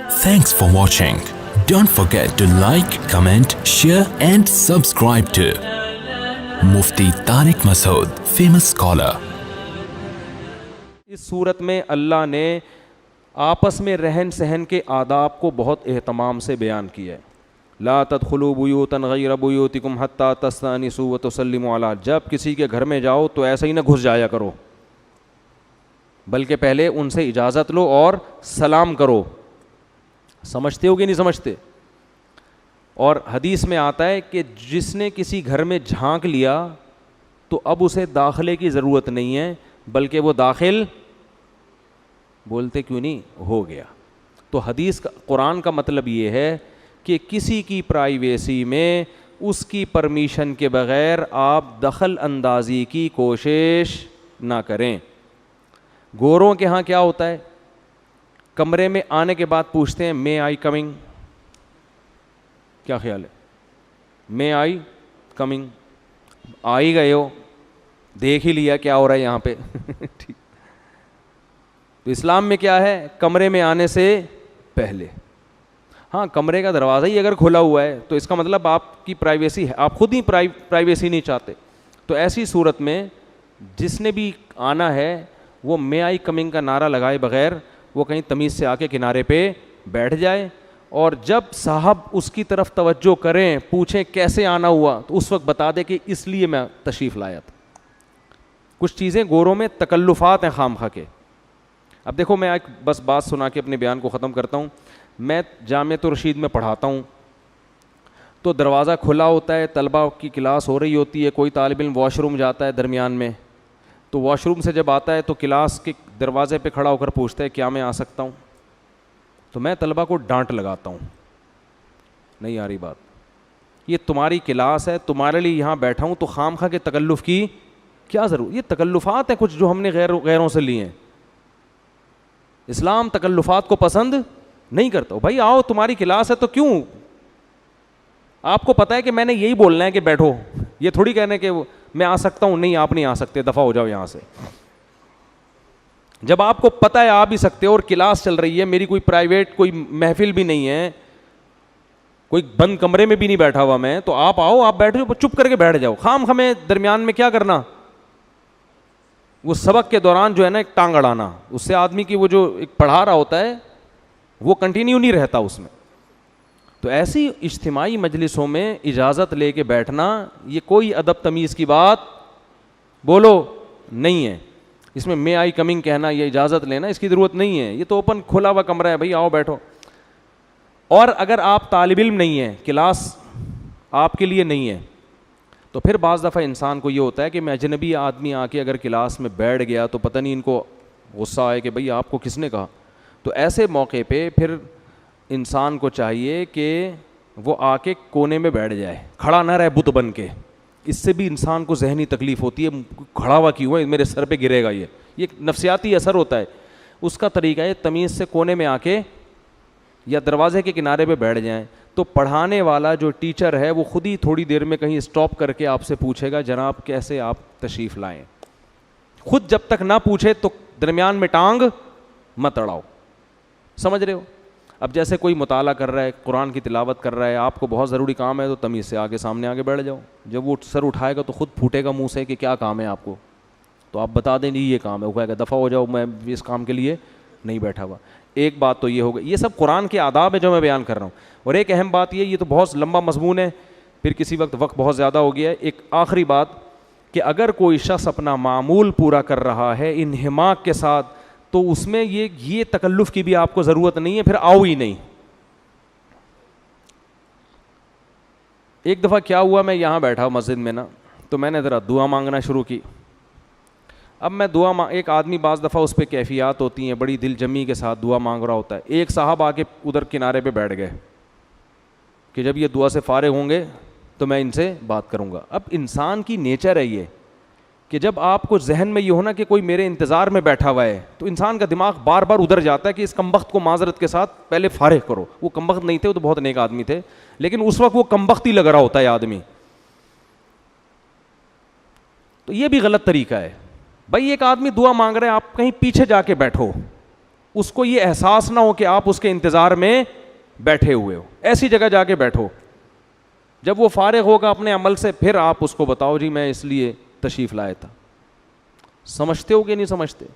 Thanks for watching. Don't forget to like, comment, share and subscribe to Mufti Tariq Masood, famous scholar. اس صورت میں اللہ نے آپس میں رہن سہن کے آداب کو بہت اہتمام سے بیان کیا ہے. لا تدخلوا بیوتا غیر بیوتکم حتی تستأنسوا وتسلموا علی. جب کسی کے گھر میں جاؤ تو ایسے ہی نہ گھس جایا کرو, بلکہ پہلے ان سے اجازت لو اور سلام کرو. سمجھتے ہو کہ نہیں سمجھتے؟ اور حدیث میں آتا ہے کہ جس نے کسی گھر میں جھانک لیا تو اب اسے داخلے کی ضرورت نہیں ہے, بلکہ وہ داخل بولتے کیوں نہیں ہو گیا. تو حدیث کا قرآن کا مطلب یہ ہے کہ کسی کی پرائیویسی میں اس کی پرمیشن کے بغیر آپ دخل اندازی کی کوشش نہ کریں. گوروں کے ہاں کیا ہوتا ہے, کمرے میں آنے کے بعد پوچھتے ہیں مے آئی کمنگ. کیا خیال ہے؟ مے آئی کمنگ. آ ہی گئے ہو, دیکھ ہی لیا کیا ہو رہا ہے یہاں پہ. ٹھیک. تو اسلام میں کیا ہے, کمرے میں آنے سے پہلے. ہاں, کمرے کا دروازہ ہی اگر کھلا ہوا ہے تو اس کا مطلب آپ کی پرائیویسی ہے, آپ خود ہی پرائیویسی نہیں چاہتے. تو ایسی صورت میں جس نے بھی آنا ہے وہ مے آئی کمنگ کا نعرہ لگائے بغیر وہ کہیں تمیز سے آ کے کنارے پہ بیٹھ جائے, اور جب صاحب اس کی طرف توجہ کریں, پوچھیں کیسے آنا ہوا, تو اس وقت بتا دے کہ اس لیے میں تشریف لایا تھا. کچھ چیزیں گوروں میں تکلفات ہیں خام خواہ کے. اب دیکھو, میں ایک بس بات سنا کے اپنے بیان کو ختم کرتا ہوں. میں جامعۃ الرشید میں پڑھاتا ہوں تو دروازہ کھلا ہوتا ہے, طلبہ کی کلاس ہو رہی ہوتی ہے, کوئی طالب علم واش روم جاتا ہے درمیان میں, تو واش روم سے جب آتا ہے تو کلاس کے دروازے پہ کھڑا ہو کر پوچھتا ہے کیا میں آ سکتا ہوں. تو میں طلبہ کو ڈانٹ لگاتا ہوں, نہیں آ رہی بات, یہ تمہاری کلاس ہے, تمہارے لیے یہاں بیٹھا ہوں, تو خام خواہ کے تکلف کی کیا ضرورت. یہ تکلفات ہیں کچھ جو ہم نے غیروں سے لیے ہیں. اسلام تکلفات کو پسند نہیں کرتا. بھائی آؤ, تمہاری کلاس ہے تو کیوں, آپ کو پتا ہے کہ میں نے یہی بولنا ہے کہ بیٹھو, یہ تھوڑی کہنے کہ میں آ سکتا ہوں, نہیں آپ نہیں آ سکتے, دفعہ ہو جاؤ یہاں سے. جب آپ کو پتہ ہے آ بھی سکتے ہو اور کلاس چل رہی ہے, میری کوئی پرائیویٹ کوئی محفل بھی نہیں ہے, کوئی بند کمرے میں بھی نہیں بیٹھا ہوا میں, تو آپ آؤ, آپ بیٹھو, چپ کر کے بیٹھ جاؤ. خام ہمیں درمیان میں کیا کرنا, وہ سبق کے دوران جو ہے نا ایک ٹانگ اڑانا, اس سے آدمی کی وہ جو ایک پڑھا رہا ہوتا ہے وہ کنٹینیو نہیں رہتا اس میں. تو ایسی اجتماعی مجلسوں میں اجازت لے کے بیٹھنا یہ کوئی ادب تمیز کی بات بولو نہیں ہے. اس میں مے آئی کمنگ کہنا, یہ اجازت لینا, اس کی ضرورت نہیں ہے. یہ تو اوپن کھلا ہوا کمرہ ہے, بھائی آؤ بیٹھو. اور اگر آپ طالب علم نہیں ہیں, کلاس آپ کے لیے نہیں ہے, تو پھر بعض دفعہ انسان کو یہ ہوتا ہے کہ میں اجنبی آدمی آ کے اگر کلاس میں بیٹھ گیا تو پتہ نہیں ان کو غصہ آئے کہ بھئی آپ کو کس نے کہا. تو ایسے موقع پہ پھر انسان کو چاہیے کہ وہ آ کے کونے میں بیٹھ جائے, کھڑا نہ رہے بت بن کے. اس سے بھی انسان کو ذہنی تکلیف ہوتی ہے, کھڑا ہوا کیوں ہے, میرے سر پہ گرے گا, یہ ایک نفسیاتی اثر ہوتا ہے. اس کا طریقہ ہے تمیز سے کونے میں آ کے یا دروازے کے کنارے پہ بیٹھ جائیں. تو پڑھانے والا جو ٹیچر ہے وہ خود ہی تھوڑی دیر میں کہیں اسٹاپ کر کے آپ سے پوچھے گا جناب کیسے آپ تشریف لائیں. خود جب تک نہ پوچھے تو درمیان میں ٹانگ مت اڑاؤ. سمجھ رہے ہو؟ اب جیسے کوئی مطالعہ کر رہا ہے, قرآن کی تلاوت کر رہا ہے, آپ کو بہت ضروری کام ہے تو تمیز سے آگے سامنے آگے بیٹھ جاؤ. جب وہ سر اٹھائے گا تو خود پھوٹے گا منہ سے کہ کیا کام ہے آپ کو, تو آپ بتا دیں نہیں یہ کام ہے, وہ کہے گا دفعہ ہو جاؤ, میں اس کام کے لیے نہیں بیٹھا ہوا. ایک بات تو یہ ہوگی, یہ سب قرآن کے آداب ہے جو میں بیان کر رہا ہوں. اور ایک اہم بات یہ تو بہت لمبا مضمون ہے, پھر کسی وقت بہت زیادہ ہو گیا ہے. ایک آخری بات کہ اگر کوئی شخص اپنا معمول پورا کر رہا ہے انہماک کے ساتھ, تو اس میں یہ تکلف کی بھی آپ کو ضرورت نہیں ہے, پھر آؤ ہی نہیں. ایک دفعہ کیا ہوا, میں یہاں بیٹھا مسجد میں نا, تو میں نے ذرا دعا مانگنا شروع کی. اب میں ایک آدمی بعض دفعہ اس پہ کیفیات ہوتی ہیں, بڑی دل جمی کے ساتھ دعا مانگ رہا ہوتا ہے. ایک صاحب آ کے ادھر کنارے پہ بیٹھ گئے کہ جب یہ دعا سے فارغ ہوں گے تو میں ان سے بات کروں گا. اب انسان کی نیچر ہے یہ کہ جب آپ کو ذہن میں یہ ہونا کہ کوئی میرے انتظار میں بیٹھا ہوا ہے, تو انسان کا دماغ بار بار ادھر جاتا ہے کہ اس کمبخت کو معذرت کے ساتھ پہلے فارغ کرو. وہ کمبخت نہیں تھے, وہ تو بہت نیک آدمی تھے, لیکن اس وقت وہ کمبخت ہی لگ رہا ہوتا ہے آدمی. تو یہ بھی غلط طریقہ ہے. بھائی ایک آدمی دعا مانگ رہے ہیں, آپ کہیں پیچھے جا کے بیٹھو, اس کو یہ احساس نہ ہو کہ آپ اس کے انتظار میں بیٹھے ہوئے ہو. ایسی جگہ جا کے بیٹھو, جب وہ فارغ ہوگا اپنے عمل سے پھر آپ اس کو بتاؤ جی میں اس لیے تشریف لایا تھا. سمجھتے ہو کہ نہیں سمجھتے؟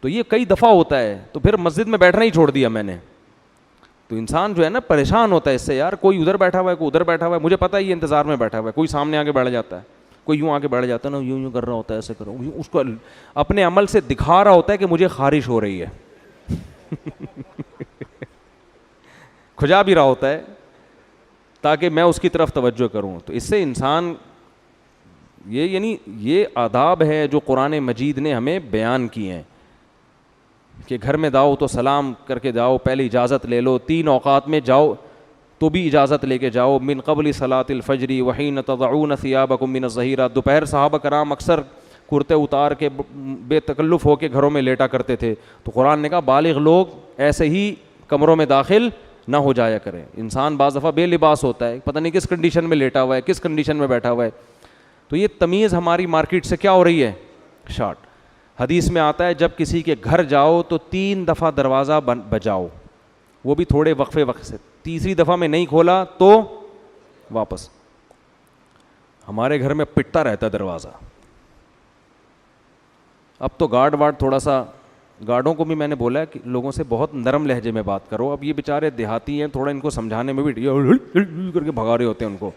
تو یہ کئی دفعہ ہوتا ہے, تو پھر مسجد میں بیٹھنا ہی چھوڑ دیا میں نے. تو انسان جو ہے نا پریشان ہوتا ہے اس سے, یار کوئی ادھر بیٹھا ہوا ہے, کوئی ادھر بیٹھا ہوا ہے, مجھے پتہ ہے یہ انتظار میں بیٹھا ہوا ہے, کوئی سامنے آ کے بیٹھ جاتا ہے, کوئی یوں آ کے بیٹھ جاتا ہے نا, یوں کر رہا ہوتا ہے, ایسے کرو, اس کو اپنے عمل سے دکھا رہا ہوتا ہے کہ مجھے خارش ہو رہی ہے, کھجا بھی رہا ہوتا ہے تاکہ میں اس کی طرف توجہ کروں. تو اس سے انسان یعنی یہ آداب ہے جو قرآن مجید نے ہمیں بیان کیے ہیں کہ گھر میں جاؤ تو سلام کر کے جاؤ, پہلے اجازت لے لو, 3 اوقات میں جاؤ تو بھی اجازت لے کے جاؤ, من قبل صلاۃ الفجر وحین تضعون ثیابکم من الظہیرہ. دوپہر صحابہ کرام اکثر کرتے اتار کے بے تکلف ہو کے گھروں میں لیٹا کرتے تھے, تو قرآن نے کہا بالغ لوگ ایسے ہی کمروں میں داخل نہ ہو جایا کریں. انسان بعض دفعہ بے لباس ہوتا ہے, پتہ نہیں کس کنڈیشن میں لیٹا ہوا ہے, کس کنڈیشن میں بیٹھا ہوا ہے. تو یہ تمیز ہماری مارکیٹ سے کیا ہو رہی ہے, شارٹ. حدیث میں آتا ہے جب کسی کے گھر جاؤ تو 3 دفعہ دروازہ بجاؤ, وہ بھی تھوڑے وقفے وقت سے, تیسری دفعہ میں نہیں کھولا تو واپس. ہمارے گھر میں پٹتا رہتا ہے دروازہ. اب تو گارڈ تھوڑا سا, گارڈوں کو بھی میں نے بولا ہے کہ لوگوں سے بہت نرم لہجے میں بات کرو. اب یہ بیچارے دیہاتی ہیں, تھوڑا ان کو سمجھانے میں بھی کر کے بھگا رہے ہوتے ہیں ان کو,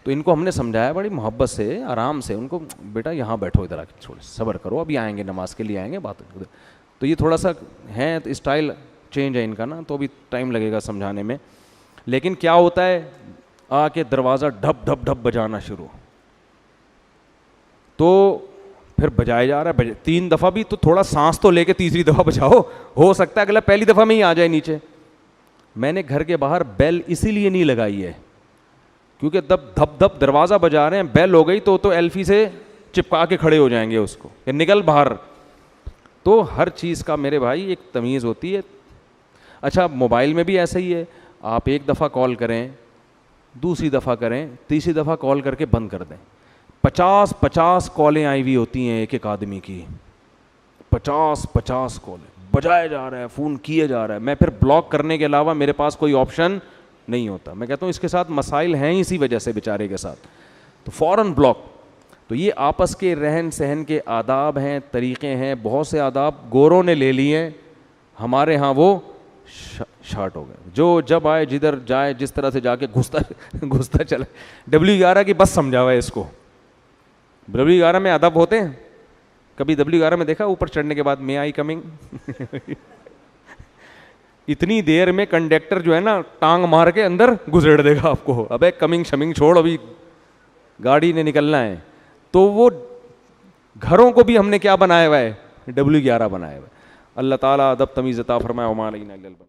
تو ان کو ہم نے سمجھایا بڑی محبت سے, آرام سے, ان کو بیٹا یہاں بیٹھو, ادھر آ کے تھوڑا صبر کرو, ابھی آئیں گے, نماز کے لیے آئیں گے, بات. تو یہ تھوڑا سا ہے اسٹائل چینج ہے ان کا نا, تو ابھی ٹائم لگے گا سمجھانے میں. لیکن کیا ہوتا ہے, آ کے دروازہ ڈھپ ڈھپ ڈھپ بجانا شروع, تو پھر بجایا جا رہا ہے 3 دفعہ بھی, تو تھوڑا سانس تو لے کے تیسری دفعہ بجاؤ, ہو سکتا ہے اگلا پہلی دفعہ میں ہی آ جائے نیچے. میں نے گھر کے باہر بیل اسی لیے نہیں لگائی ہے کیونکہ جب دھپ دھپ دروازہ بجا رہے ہیں, بیل ہو گئی تو ایلفی سے چپکا کے کھڑے ہو جائیں گے اس کو, کہ نکل باہر. تو ہر چیز کا میرے بھائی ایک تمیز ہوتی ہے. اچھا موبائل میں بھی ایسا ہی ہے, آپ 1 دفعہ کال کریں, دوسری دفعہ کریں, تیسری دفعہ کال کر کے بند کر دیں. 50 کالیں آئی ہوئی ہوتی ہیں ایک آدمی کی, 50 کالیں بجایا جا رہا ہے, فون کیا جا رہا ہے. میں پھر بلاک کرنے کے علاوہ میرے پاس کوئی آپشن نہیں ہوتا. میں کہتا ہوں اس کے ساتھ مسائل ہیں اسی وجہ سے بیچارے کے ساتھ, تو فوراً بلاک. تو یہ آپس کے رہن سہن کے آداب ہیں, طریقے ہیں. بہت سے آداب گوروں نے لے لیے ہیں, ہمارے ہاں وہ شارٹ ہو گئے. جو جب آئے جدھر جائے جس طرح سے جا کے گھستا چلا. W11 کی بس سمجھا ہوا ہے اس کو. W11 میں ادب ہوتے ہیں, کبھی W11 میں دیکھا اوپر چڑھنے کے بعد میں آئی کمنگ اتنی دیر میں کنڈکٹر جو ہے نا ٹانگ مار کے اندر گزیڑ دے گا آپ کو, ابے کمنگ شمنگ چھوڑ, ابھی گاڑی نے نکلنا ہے. تو وہ گھروں کو بھی ہم نے کیا بنایا ہوا ہے, W11 بنایا ہوا ہے. اللہ تعالیٰ ادب تمیز عطا فرمائے. وما علینا الا البلاغ.